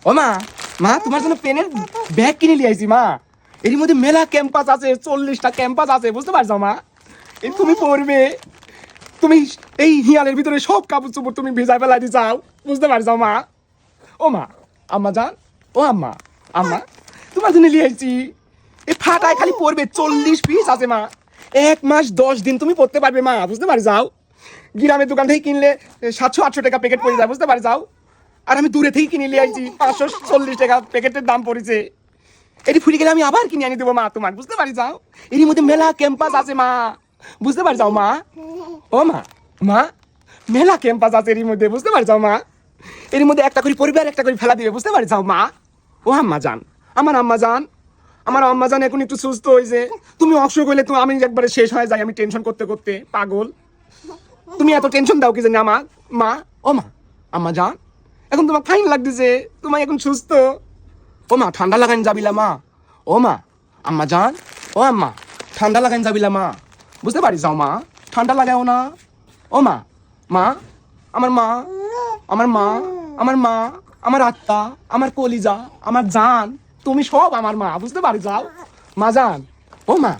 ও মা, মা তোমার জন্য পেনের ব্যাগ কিনে নিয়ে আইছি মা। এর মধ্যে মেলা ক্যাম্পাস আছে, 40টা ক্যাম্পাস আছে, বুঝতে পারছো মা? এই তুমি পড়বে, তুমি এই হিয়ালের ভিতরে সব কাপড় চোপড় তুমি ভেজাই ফেলাই দি চাও, বুঝতে পারছো মা? ও মা, আম্মা জান, ও আম্মা, আম্মা তোমার জন্য নিয়ে আইছি। এই ফাটায় খালি পড়বে 40 পিস আছে মা। 1 মাস 10 দিন তুমি পড়তে পারবে মা, বুঝতে পারি যাও? গ্রামের দোকান থেকে কিনলে 700-800 টাকা প্যাকেট পড়ে যায়, বুঝতে পারি যাও? আর আমি দূরে থেকে কিনে নিয়ে আইছি, 540 টাকা প্যাকেটের দাম পড়েছে। এটি ফুরিয়ে গেলে আমি আবার কিনে আনি দেবো মা তোমার, বুঝতে পারি যাও? এর মধ্যে মেলা ক্যাম্পাস আছে মা, বুঝতে পারি যাও মা? ও মা, মা মেলা ক্যাম্পাস আছে এর মধ্যে, বুঝতে পারি যাও মা? এর মধ্যে একটা করে পরিবার একটা করে ফেলা দিবে, বুঝতে পারি যাও মা? ও আম্মা জান, আমার আম্মা জান, আমার আম্মা জান এখন একটু সুস্থ হয়েছে। তুমি অসুখ হইলে তো আমি একবারে শেষ হয়ে যাই, আমি টেনশন করতে করতে পাগল। তুমি এত টেনশন দাও কি জানি আমার মা? ও মা, আম্মা জান, এখন তোমার ফাইন লাগতেছে, তোমার এখন সুস্থ। ও মা ঠান্ডা লাগাইন যাবিলা মা? ও মা, আম্মা জান, ও আম্মা ঠান্ডা লাগাইন যাবিলা মা? বুঝতে পারি যাও মা, ঠান্ডা লাগাও না। ও মা, মা, আমার মা, আমার মা, আমার মা, আমার আত্মা, আমার কলিজা, আমার জান, তুমি সব আমার মা, বুঝতে পারি যাও মা জান। ও মা।